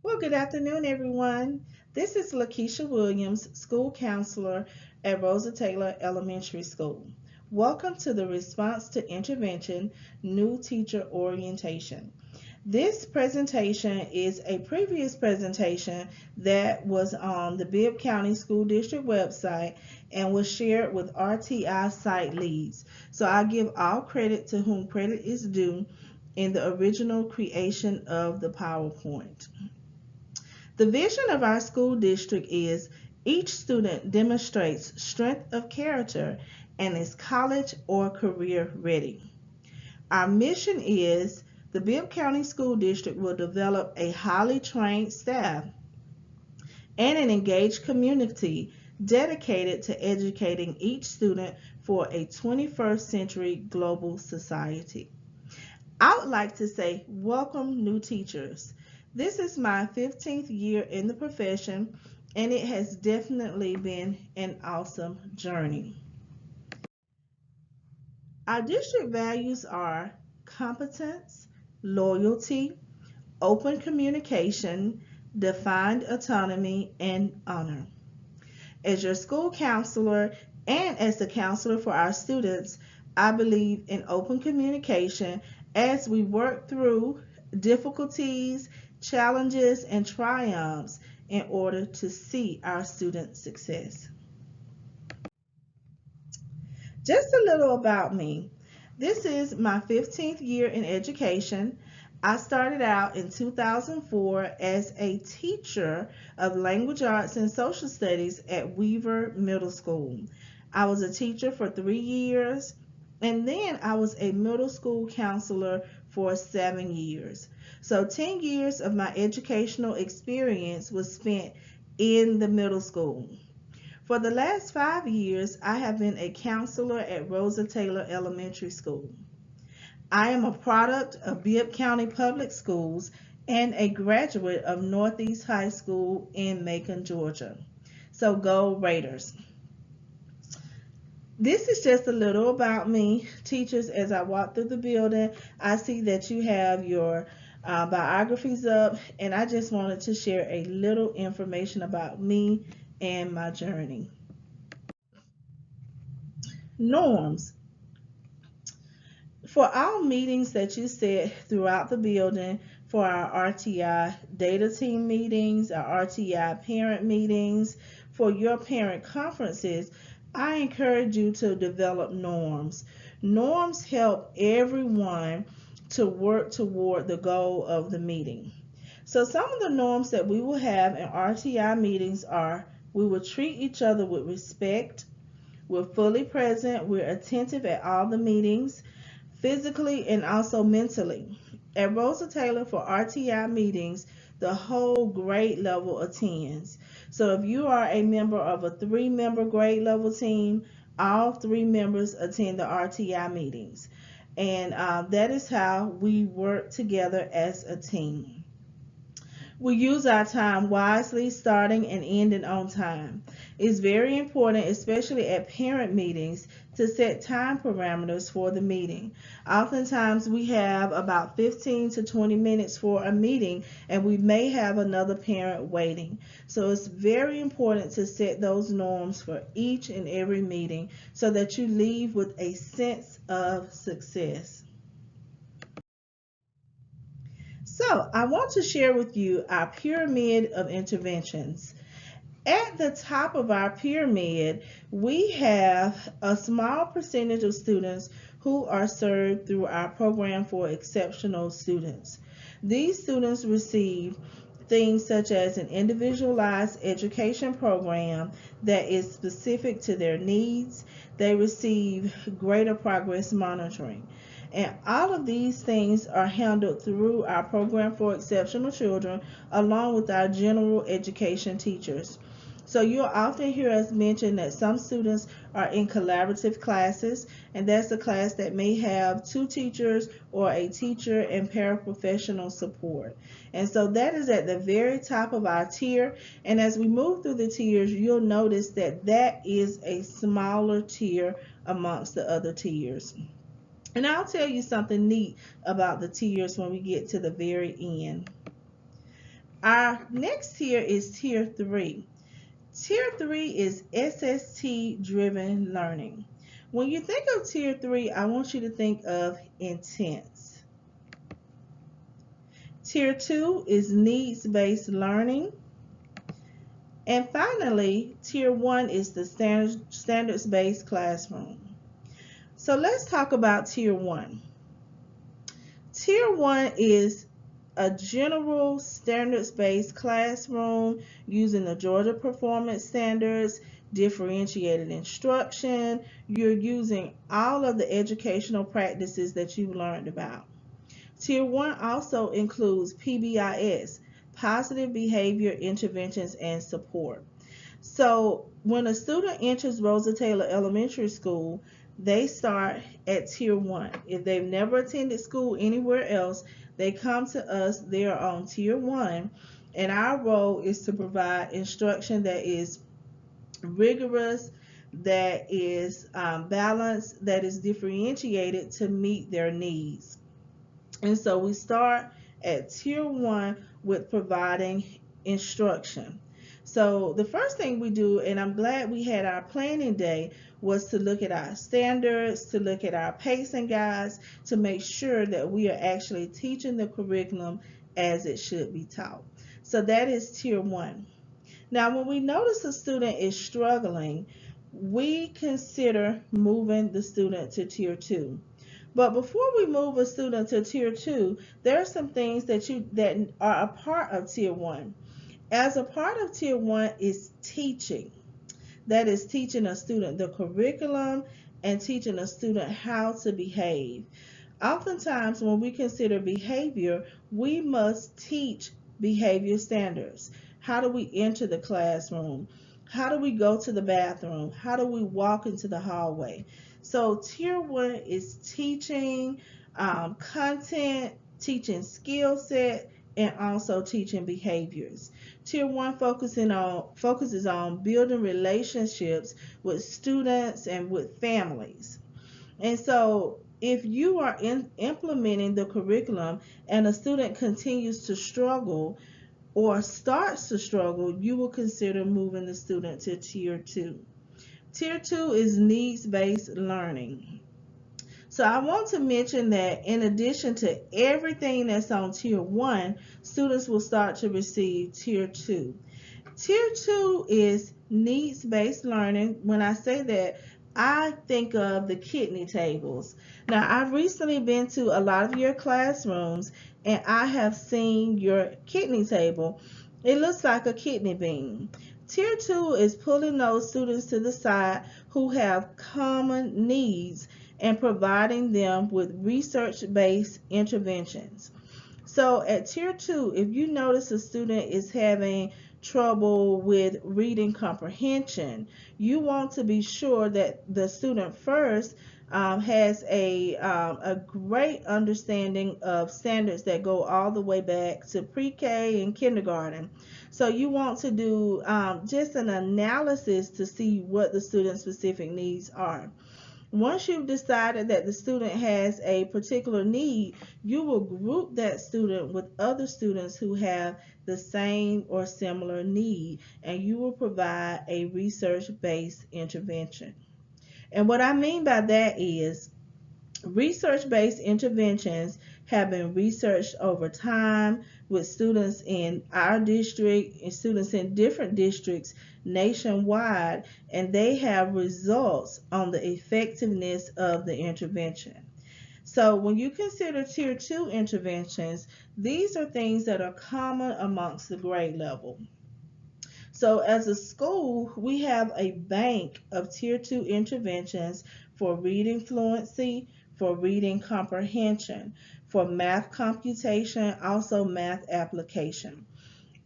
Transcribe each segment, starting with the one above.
Well, good afternoon, everyone. This is Lakeisha Williams, school counselor at Rosa Taylor Elementary School. Welcome to the Response to Intervention New Teacher Orientation. This presentation is a previous presentation that was on the Bibb County School District website and was shared with RTI site leads. So I give all credit to whom credit is due in the original creation of the PowerPoint. The vision of our school district is each student demonstrates strength of character and is college or career ready. Our mission is the Bibb County School District will develop a highly trained staff and an engaged community dedicated to educating each student for a 21st century global society. I would like to say, welcome, new teachers. This is my 15th year in the profession, and it has definitely been an awesome journey. Our district values are competence, loyalty, open communication, defined autonomy, and honor. As your school counselor and as the counselor for our students, I believe in open communication as we work through difficulties, challenges, and triumphs in order to see our students' success. Just a little about me. This is my 15th year in education. I started out in 2004 as a teacher of language arts and social studies at Weaver Middle School. I was a teacher for 3 years, and then I was a middle school counselor for 7 years. So 10 years of my educational experience was spent in the middle school. For the last 5 years, I have been a counselor at Rosa Taylor Elementary School. I am a product of Bibb County Public Schools and a graduate of Northeast High School in Macon, Georgia. So go Raiders. This is just a little about me. Teachers, as I walk through the building, I see that you have your biographies up, and I just wanted to share a little information about me and my journey. Norms. For our meetings that you set throughout the building, for our RTI data team meetings, our RTI parent meetings, for your parent conferences, I encourage you to develop norms. Norms help everyone to work toward the goal of the meeting. So, some of the norms that we will have in RTI meetings are we will treat each other with respect, we're fully present, we're attentive at all the meetings, physically and also mentally. At Rosa Taylor for RTI meetings, the whole grade level attends. So if you are a member of a 3 member grade level team, all 3 members attend the RTI meetings. And that is how we work together as a team. We use our time wisely, starting and ending on time. It's very important, especially at parent meetings, to set time parameters for the meeting. Oftentimes, we have about 15 to 20 minutes for a meeting, and we may have another parent waiting. So, it's very important to set those norms for each and every meeting so that you leave with a sense of success. So, I want to share with you our pyramid of interventions. At the top of our pyramid, we have a small percentage of students who are served through our program for exceptional students. These students receive things such as an individualized education program that is specific to their needs. They receive greater progress monitoring. And all of these things are handled through our program for exceptional children along with our general education teachers. So you'll often hear us mention that some students are in collaborative classes, and that's a class that may have 2 teachers or a teacher and paraprofessional support. And so that is at the very top of our tier. And as we move through the tiers, you'll notice that that is a smaller tier amongst the other tiers. And I'll tell you something neat about the tiers when we get to the very end. Our next tier is Tier 3. Tier 3 is SST driven learning. When you think of Tier 3, I want you to think of intense. Tier 2 is needs based learning. And finally, Tier 1 is the standards based classroom. So let's talk about Tier 1. Tier 1 is a general standards-based classroom using the Georgia Performance Standards, differentiated instruction. You're using all of the educational practices that you learned about. Tier 1 also includes PBIS, positive behavior interventions and support. So when a student enters Rosa Taylor Elementary School, they start at Tier 1. If they've never attended school anywhere else, they come to us, they are on Tier 1, and our role is to provide instruction that is rigorous, that is balanced, that is differentiated to meet their needs. And so we start at Tier 1 with providing instruction. So the first thing we do, and I'm glad we had our planning day, was to look at our standards, to look at our pacing guides, to make sure that we are actually teaching the curriculum as it should be taught. So that is Tier 1. Now, when we notice a student is struggling, we consider moving the student to Tier 2. But before we move a student to Tier 2, there are some things that are a part of Tier 1. As a part of Tier 1 is teaching. That is teaching a student the curriculum and teaching a student how to behave. Oftentimes, when we consider behavior, we must teach behavior standards. How do we enter the classroom? How do we go to the bathroom? How do we walk into the hallway? So Tier 1 is teaching content, teaching skill set, and also teaching behaviors. Tier 1 focuses on building relationships with students and with families. And so if you are implementing the curriculum and a student continues to struggle or starts to struggle, you will consider moving the student to Tier 2. Tier 2 is needs-based learning. So I want to mention that in addition to everything that's on Tier 1, students will start to receive Tier 2. Tier 2 is needs-based learning. When I say that, I think of the kidney tables. Now, I've recently been to a lot of your classrooms and I have seen your kidney table. It looks like a kidney bean. Tier 2 is pulling those students to the side who have common needs and providing them with research-based interventions. So at Tier 2, if you notice a student is having trouble with reading comprehension, you want to be sure that the student first has a great understanding of standards that go all the way back to pre-K and kindergarten. So you want to do just an analysis to see what the student's specific needs are. Once you've decided that the student has a particular need, you will group that student with other students who have the same or similar need, and you will provide a research-based intervention. And what I mean by that is research-based interventions have been researched over time with students in our district and students in different districts nationwide, and they have results on the effectiveness of the intervention. So when you consider Tier 2 interventions, these are things that are common amongst the grade level. So as a school, we have a bank of Tier 2 interventions for reading fluency, for reading comprehension, for math computation, also math application.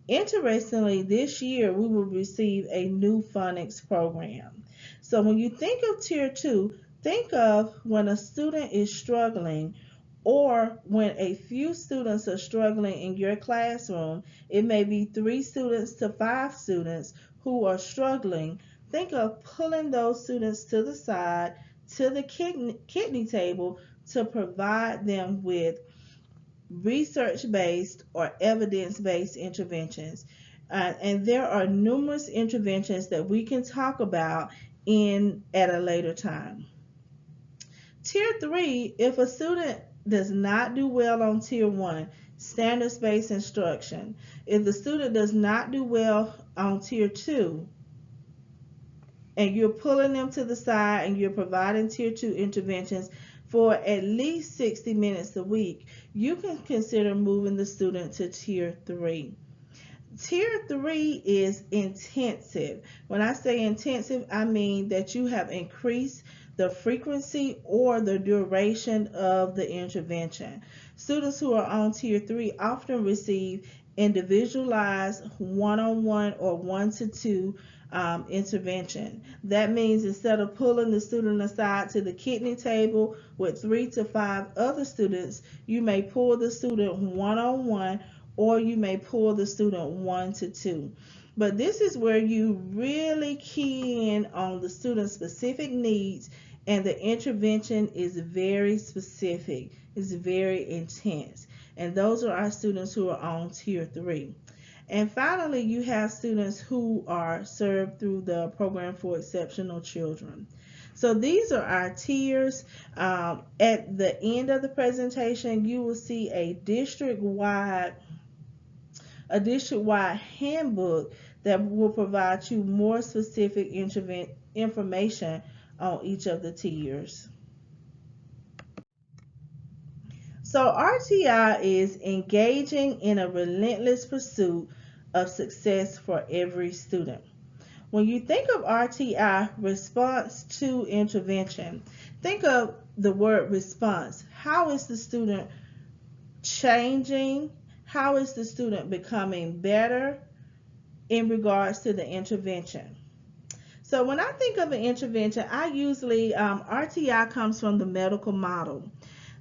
Interestingly, this year we will receive a new phonics program. So when you think of Tier 2, think of when a student is struggling or when a few students are struggling in your classroom. It may be 3 students to 5 students who are struggling. Think of pulling those students to the side, to the kidney table, to provide them with research-based, or evidence-based interventions. And there are numerous interventions that we can talk about in at a later time. Tier 3, if a student does not do well on Tier 1, standards-based instruction. If the student does not do well on Tier 2, and you're pulling them to the side and you're providing Tier 2 interventions for at least 60 minutes a week, you can consider moving the student to Tier 3. Tier 3 is intensive. When I say intensive, I mean that you have increased the frequency or the duration of the intervention. Students who are on Tier 3 often receive individualized one-on-one or one-to-two intervention. That means instead of pulling the student aside to the kidney table with 3 to 5 other students, you may pull the student one-on-one, or you may pull the student 1 to 2. But this is where you really key in on the student's specific needs, and the intervention is very specific, it's very intense. And those are our students who are on Tier 3. And finally, you have students who are served through the Program for Exceptional Children. So these are our tiers. At the end of the presentation, you will see a district-wide handbook that will provide you more specific information on each of the tiers. So RTI is engaging in a relentless pursuit of success for every student. When you think of RTI, response to intervention, think of the word response. How is the student changing? How is the student becoming better in regards to the intervention? So when I think of an intervention, I usually, RTI comes from the medical model.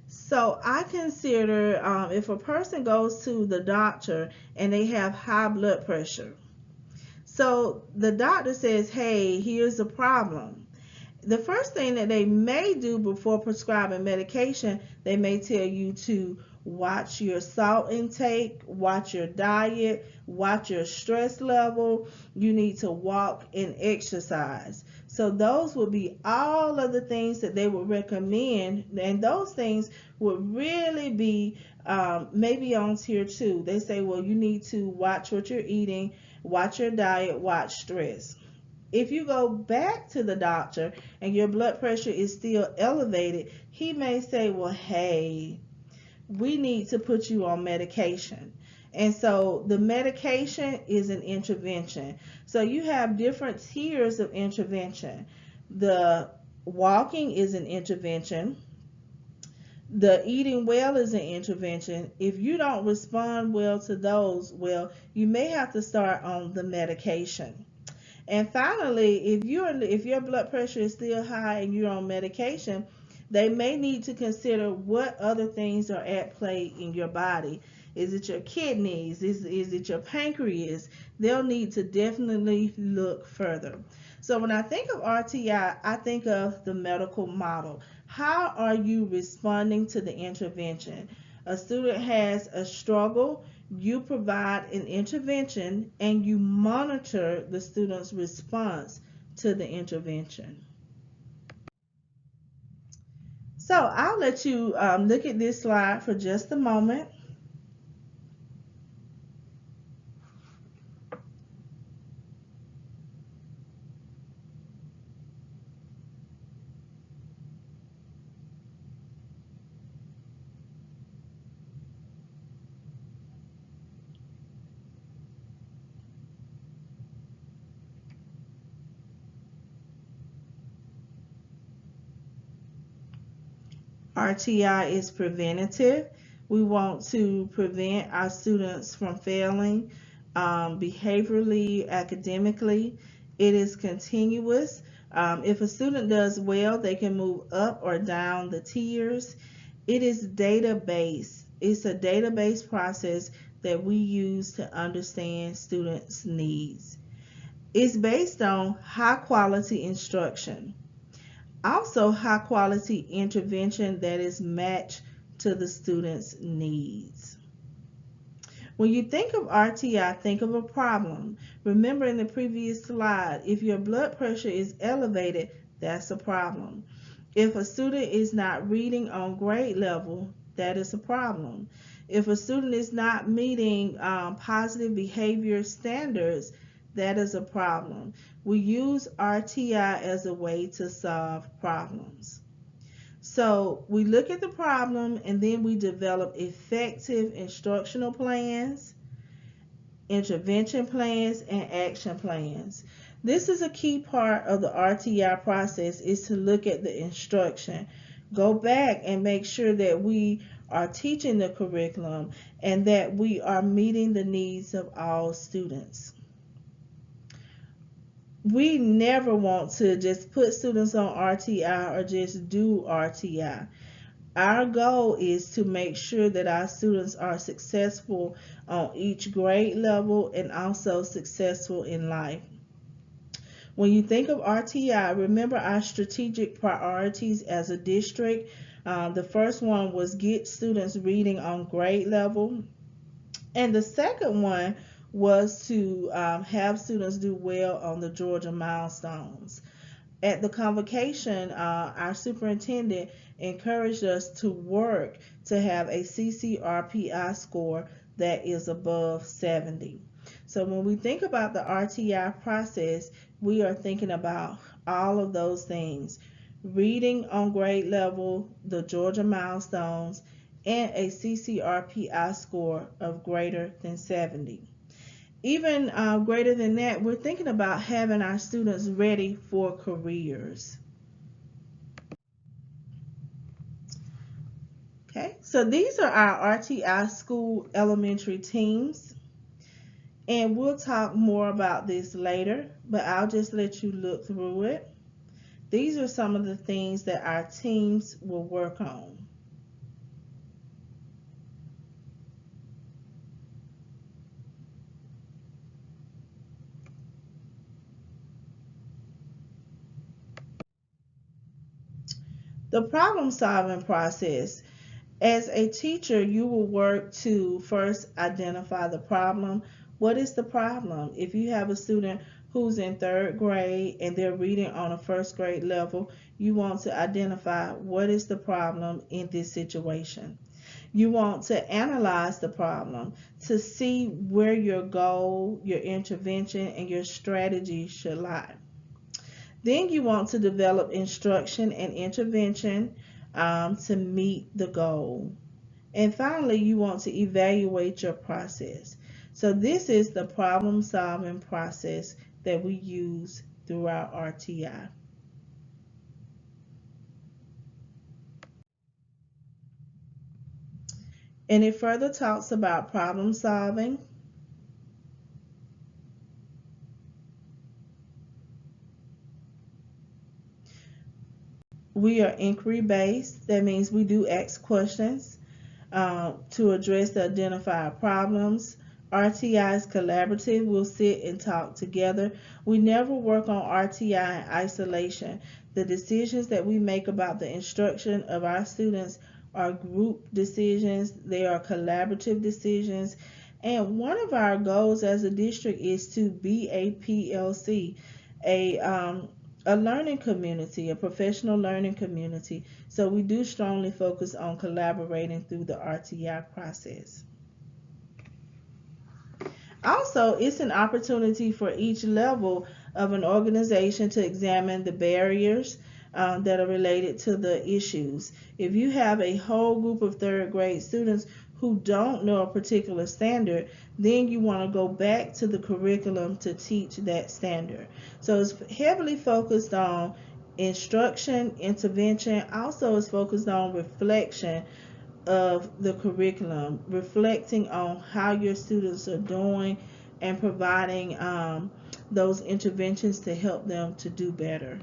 So I consider if a person goes to the doctor and they have high blood pressure. So the doctor says, hey, here's the problem. The first thing that they may do before prescribing medication, they may tell you to watch your salt intake, watch your diet, watch your stress level. You need to walk and exercise. So those would be all of the things that they would recommend, and those things would really be maybe on Tier 2. They say, well, you need to watch what you're eating, watch your diet, watch stress. If you go back to the doctor and your blood pressure is still elevated, he may say, well, hey, we need to put you on medication. And so the medication is an intervention. So you have different tiers of intervention. The walking is an intervention. The eating well is an intervention. If you don't respond well to those, well, you may have to start on the medication. And finally, if your blood pressure is still high and you're on medication, they may need to consider what other things are at play in your body. Is it your kidneys? Is it your pancreas? They'll need to definitely look further. So when I think of RTI, I think of the medical model. How are you responding to the intervention? A student has a struggle, you provide an intervention, and you monitor the student's response to the intervention. So I'll let you look at this slide for just a moment. RTI is preventative. We want to prevent our students from failing behaviorally, academically. It is continuous. If a student does well, they can move up or down the tiers. It is data-based. It's a database process that we use to understand students' needs. It's based on high quality instruction. Also high quality intervention that is matched to the student's needs. When you think of RTI, think of a problem. Remember in the previous slide, if your blood pressure is elevated, that's a problem. If a student is not reading on grade level, that is a problem. If a student is not meeting positive behavior standards, that is a problem. We use RTI as a way to solve problems. So we look at the problem and then we develop effective instructional plans, intervention plans, and action plans. This is a key part of the RTI process, is to look at the instruction. Go back and make sure that we are teaching the curriculum and that we are meeting the needs of all students. We never want to just put students on RTI or just do RTI. Our goal is to make sure that our students are successful on each grade level and also successful in life. When you think of RTI, remember our strategic priorities as a district. The first one was get students reading on grade level. And the second one was to have students do well on the Georgia milestones. At the convocation, our superintendent encouraged us to work to have a CCRPI score that is above 70. So when we think about the RTI process, we are thinking about all of those things: reading on grade level, the Georgia milestones, and a CCRPI score of greater than 70. Even greater than that, we're thinking about having our students ready for careers. Okay, so these are our RTI school elementary teams, and we'll talk more about this later, but I'll just let you look through it. These are some of the things that our teams will work on. The problem solving process. As a teacher, you will work to first identify the problem. What is the problem? If you have a student who's in third grade and they're reading on a first grade level, you want to identify what is the problem in this situation. You want to analyze the problem to see where your goal, your intervention, and your strategy should lie. Then you want to develop instruction and intervention to meet the goal. And finally, you want to evaluate your process. So this is the problem solving process that we use throughout RTI. And it further talks about problem solving. We are inquiry based. That means we do ask questions to address the identified problems. RTI is collaborative. We'll sit and talk together. We never work on RTI in isolation. The decisions that we make about the instruction of our students are group decisions. They are collaborative decisions. And one of our goals as a district is to be a PLC, a learning community, a professional learning community. So we do strongly focus on collaborating through the RTI process. Also, it's an opportunity for each level of an organization to examine the barriers that are related to the issues. If you have a whole group of third grade students who don't know a particular standard, then you want to go back to the curriculum to teach that standard. So it's heavily focused on instruction, intervention. Also, it's focused on reflection of the curriculum, reflecting on how your students are doing and providing those interventions to help them to do better.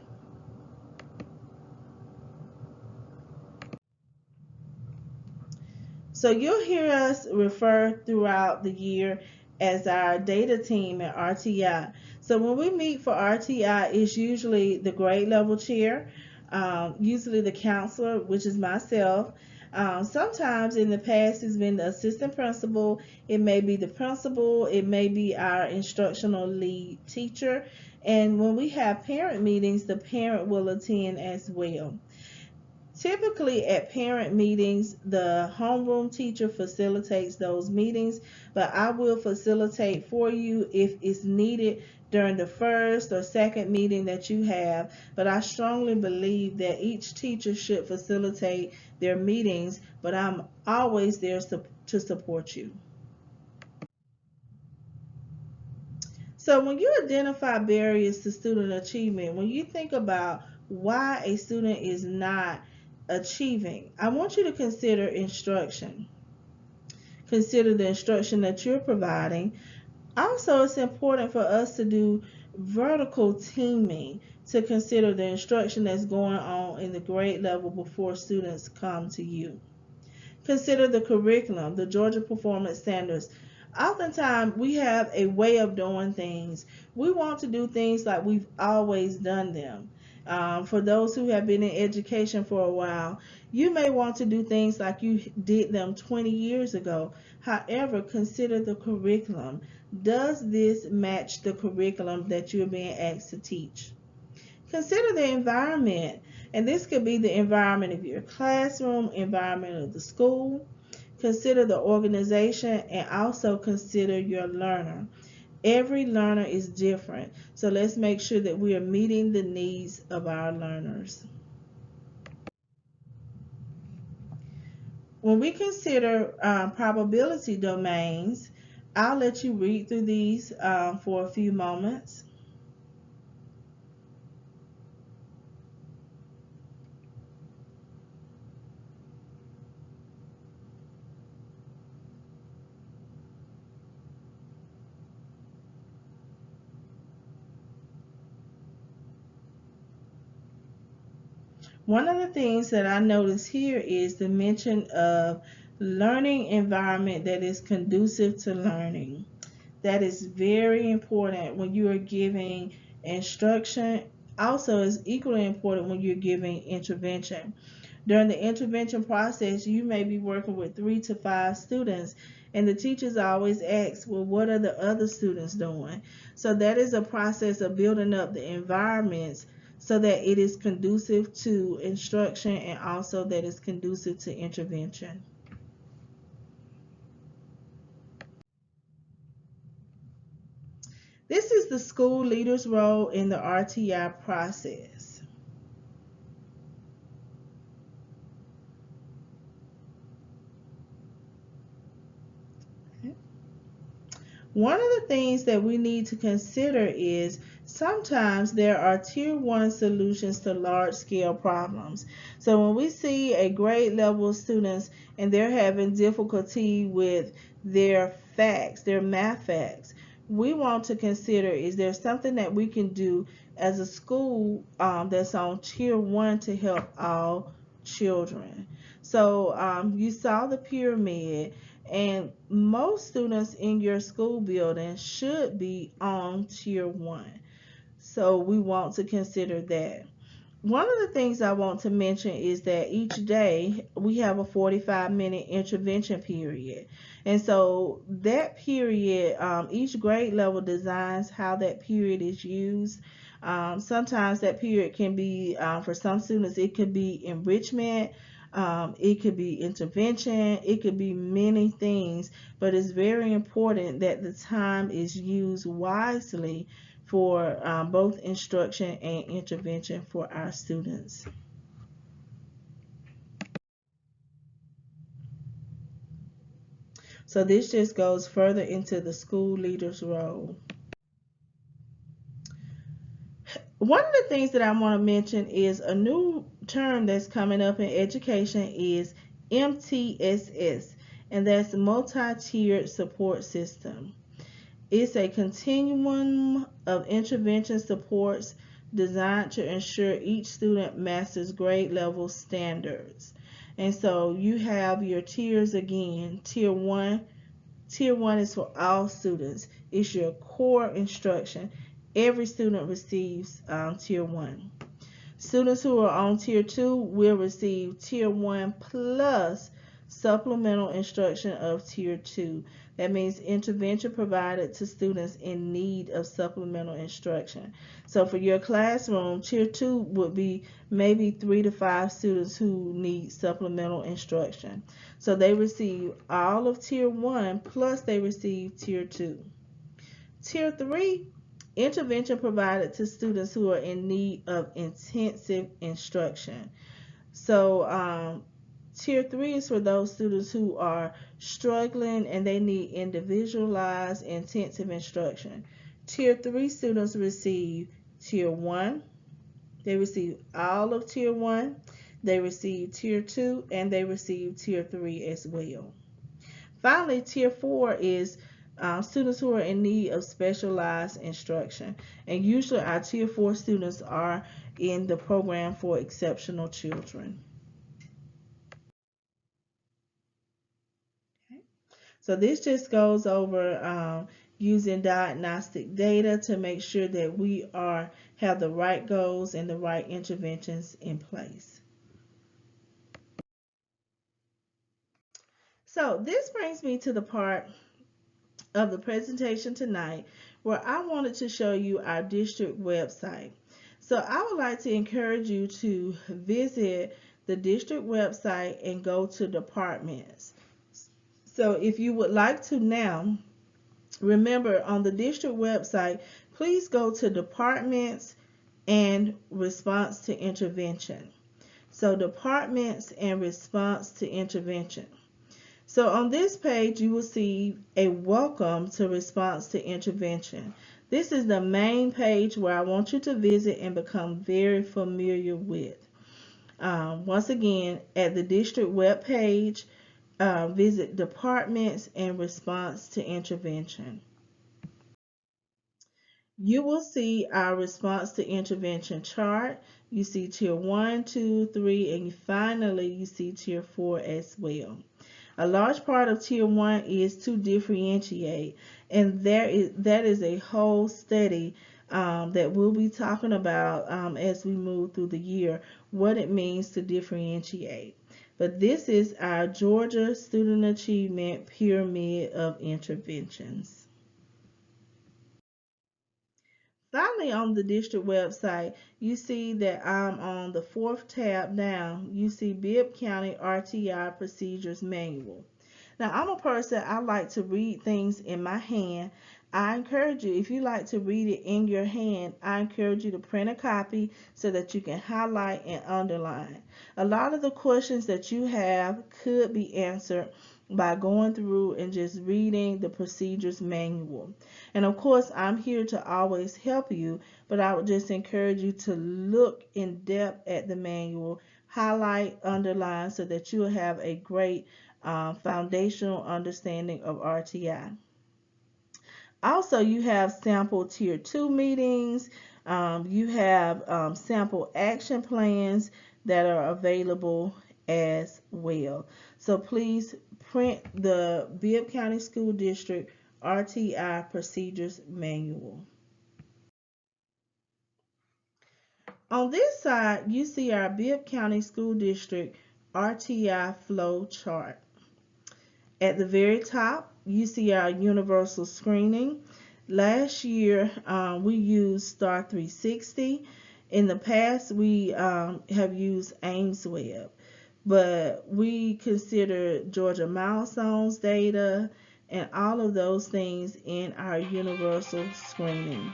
So you'll hear us refer throughout the year as our data team at RTI. So when we meet for RTI, it's usually the grade level chair, usually the counselor, which is myself, Sometimes in the past it's been the assistant principal, it may be the principal, it may be our instructional lead teacher. And when we have parent meetings, the parent will attend as well. Typically at parent meetings, the homeroom teacher facilitates those meetings, but I will facilitate for you if it's needed during the first or second meeting that you have. But I strongly believe that each teacher should facilitate their meetings, but I'm always there to support you. So when you identify barriers to student achievement, when you think about why a student is not achieving, I want you to consider instruction. Consider the instruction that you're providing. Also, it's important for us to do vertical teaming to consider the instruction that's going on in the grade level before students come to you. Consider the curriculum, the Georgia Performance Standards. Oftentimes, we have a way of doing things. We want to do things like we've always done them. For those who have been in education for a while, you may want to do things like you did them 20 years ago. However, consider the curriculum. Does this match the curriculum that you're being asked to teach? Consider the environment, and this could be the environment of your classroom, environment of the school. Consider the organization, and also consider your learner. Every learner is different, so let's make sure that we are meeting the needs of our learners. When we consider probability domains, I'll let you read through these for a few moments. One of the things that I notice here is the mention of learning environment that is conducive to learning. That is very important when you are giving instruction. Also, is equally important when you're giving intervention. During the intervention process, you may be working with 3 to 5 students, and the teachers always ask, well, what are the other students doing? So that is a process of building up the environments so that it is conducive to instruction and also that it's conducive to intervention. This is the school leader's role in the RTI process. One of the things that we need to consider is sometimes there are tier 1 solutions to large scale problems. So when we see a grade level students and they're having difficulty with their facts, their math facts, we want to consider, is there something that we can do as a school that's on tier 1 to help all children? So you saw the pyramid, and most students in your school building should be on tier 1. So we want to consider that. One of the things I want to mention is that each day we have a 45-minute intervention period. And so that period, each grade level designs how that period is used. Sometimes that period can be, for some students, it could be enrichment, it could be intervention, it could be many things, but it's very important that the time is used wisely for both instruction and intervention for our students. So this just goes further into the school leader's role. One of the things that I want to mention is a new term that's coming up in education is MTSS, and that's multi-tiered support system. It's a continuum of intervention supports designed to ensure each student masters grade level standards. And so you have your tiers again. Tier 1. Tier 1 is for all students. It's your core instruction. Every student receives Tier 1. Students who are on Tier 2 will receive Tier 1 plus supplemental instruction of Tier 2. That means intervention provided to students in need of supplemental instruction. So for your classroom, Tier 2 would be maybe 3 to 5 students who need supplemental instruction. So they receive all of Tier 1 plus they receive Tier 2. Tier 3, intervention provided to students who are in need of intensive instruction. So Tier 3 is for those students who are struggling and they need individualized intensive instruction. Tier 3 students receive Tier 1. They receive all of Tier 1. They receive Tier 2 and they receive Tier 3 as well. Finally, Tier 4 is students who are in need of specialized instruction. And usually our Tier 4 students are in the program for exceptional children. Okay. So this just goes over using diagnostic data to make sure that we have the right goals and the right interventions in place. So this brings me to the part of the presentation tonight where I wanted to show you our district website. So I would like to encourage you to visit the district website and go to departments. So if you would like to now, remember on the district website, please go to departments and response to intervention. So departments and response to intervention. So on this page, you will see a welcome to response to intervention. This is the main page where I want you to visit and become very familiar with. Once again, at the district web page, visit departments and response to intervention. You will see our response to intervention chart. You see Tier 1, 2, 3, and finally you see Tier 4 as well. A large part of Tier 1 is to differentiate, and that is a whole study that we'll be talking about as we move through the year, what it means to differentiate. But this is our Georgia Student Achievement Pyramid of Interventions. Finally, on the district website, you see that I'm on the 4th tab down. You see Bibb County RTI Procedures Manual. Now, I'm a person, I like to read things in my hand. I encourage you, if you like to read it in your hand, I encourage you to print a copy so that you can highlight and underline. A lot of the questions that you have could be answered by going through and just reading the procedures manual. And of course, I'm here to always help you, but I would just encourage you to look in depth at the manual, highlight, underline, so that you'll have a great foundational understanding of RTI. Also, you have sample Tier 2 meetings. You have sample action plans that are available as well. So please print the Bibb County School District RTI Procedures Manual. On this side, you see our Bibb County School District RTI flow chart. At the very top, you see our universal screening. Last year, we used Star 360. In the past, we have used AIMSweb, but we consider Georgia Milestones data and all of those things in our universal screening.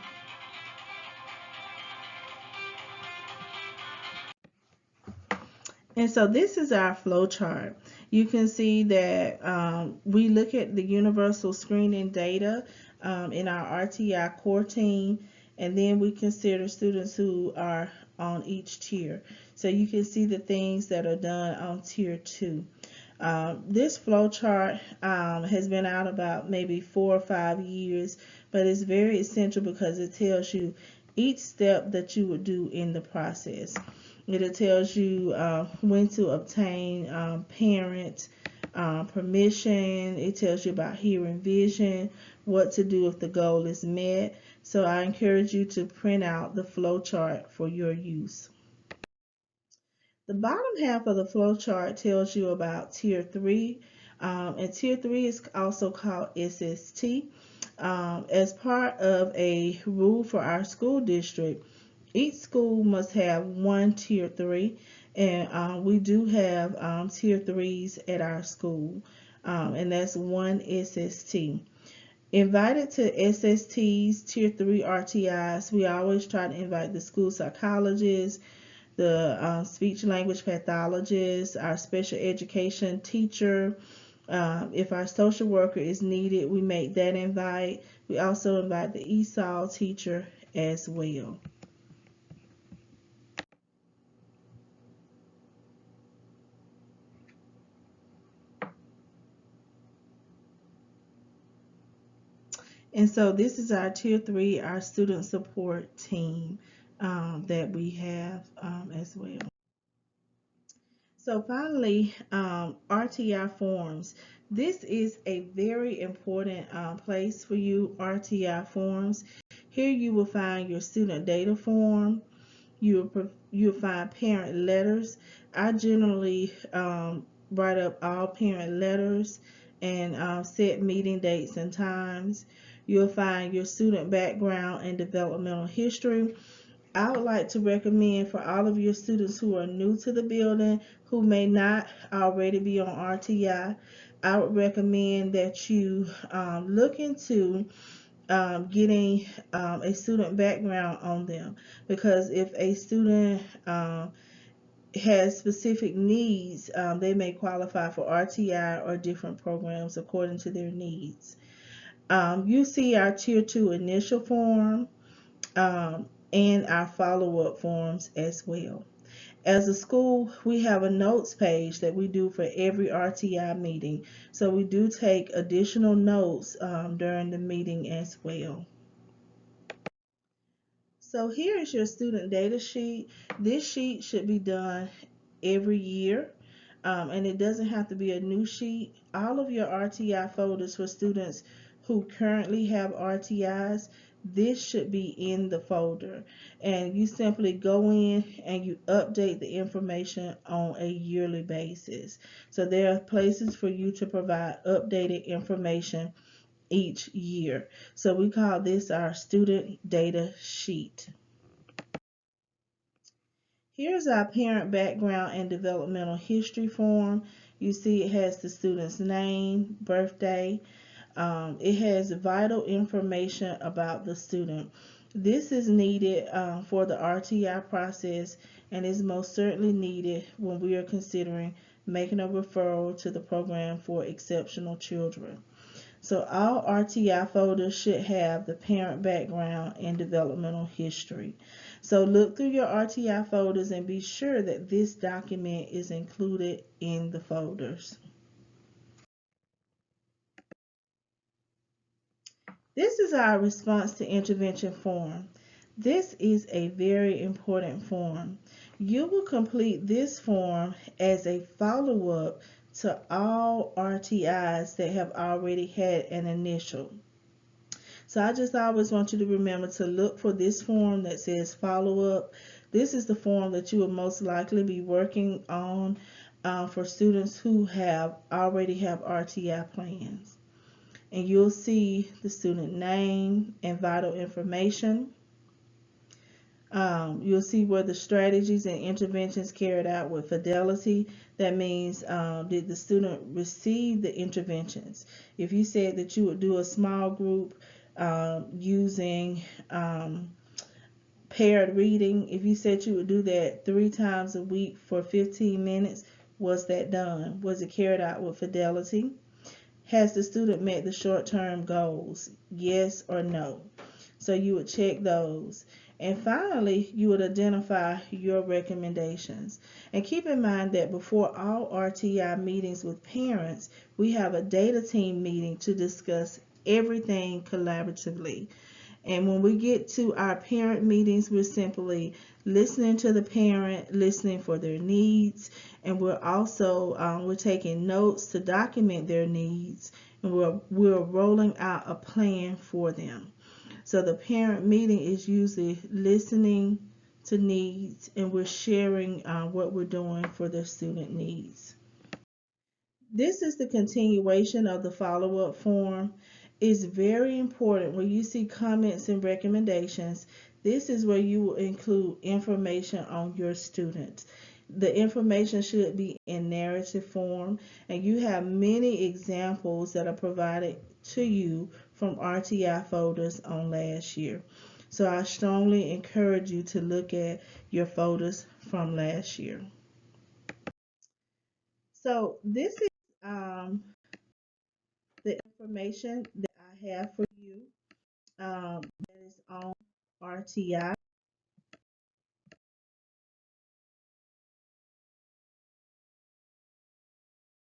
And so this is our flow chart. You can see that we look at the universal screening data in our RTI core team, and then we consider students who are on each tier. So you can see the things that are done on Tier 2. This flow chart has been out about maybe 4 or 5 years, but it's very essential because it tells you each step that you would do in the process. It tells you when to obtain parent permission. It tells you about hearing vision, what to do if the goal is met. So I encourage you to print out the flow chart for your use. The bottom half of the flow chart tells you about Tier 3, and Tier 3 is also called SST. As part of a rule for our school district, each school must have one Tier 3, and we do have Tier 3s at our school, and that's one SST. Invited to SSTs, Tier 3 RTIs, we always try to invite the school psychologist, the speech language pathologist, our special education teacher. If our social worker is needed, we make that invite. We also invite the ESOL teacher as well. And so this is our Tier 3, our student support team that we have as well. So finally, RTI forms. This is a very important place for you, RTI forms. Here you will find your student data form. You'll find parent letters. I generally write up all parent letters and set meeting dates and times. You'll find your student background and developmental history. I would like to recommend for all of your students who are new to the building, who may not already be on RTI, I would recommend that you look into getting a student background on them, because if a student has specific needs, they may qualify for RTI or different programs according to their needs. You see our Tier 2 initial form and our follow-up forms as well. As a school, we have a notes page that we do for every RTI meeting. So we do take additional notes during the meeting as well. So here is your student data sheet. This sheet should be done every year, and it doesn't have to be a new sheet. All of your RTI folders for students who currently have RTIs, this should be in the folder, and you simply go in and you update the information on a yearly basis. So there are places for you to provide updated information each year. So we call this our student data sheet. Here's our parent background and developmental history form. You see it has the student's name, birthday. It has vital information about the student. This is needed for the RTI process, and is most certainly needed when we are considering making a referral to the program for exceptional children. So all RTI folders should have the parent background and developmental history. So look through your RTI folders and be sure that this document is included in the folders. This is our response to intervention form. This is a very important form. You will complete this form as a follow-up to all RTIs that have already had an initial. So I just always want you to remember to look for this form that says follow-up. This is the form that you will most likely be working on for students who already have RTI plans. And you'll see the student name and vital information. You'll see where the strategies and interventions carried out with fidelity. That means, did the student receive the interventions? If you said that you would do a small group using paired reading, if you said you would do that 3 times a week for 15 minutes, was that done? Was it carried out with fidelity? Has the student met the short-term goals? Yes or no? So you would check those. And finally, you would identify your recommendations. And keep in mind that before all RTI meetings with parents, we have a data team meeting to discuss everything collaboratively. And when we get to our parent meetings, we're simply listening to the parent, listening for their needs, and we're also we're taking notes to document their needs, and we're rolling out a plan for them. So the parent meeting is usually listening to needs, and we're sharing what we're doing for their student needs. This is the continuation of the follow-up form. It's very important when you see comments and recommendations. This is where you will include information on your students. The information should be in narrative form, and you have many examples that are provided to you from RTI folders on last year. So I strongly encourage you to look at your folders from last year. So this is the information that I have for you that is on RTI.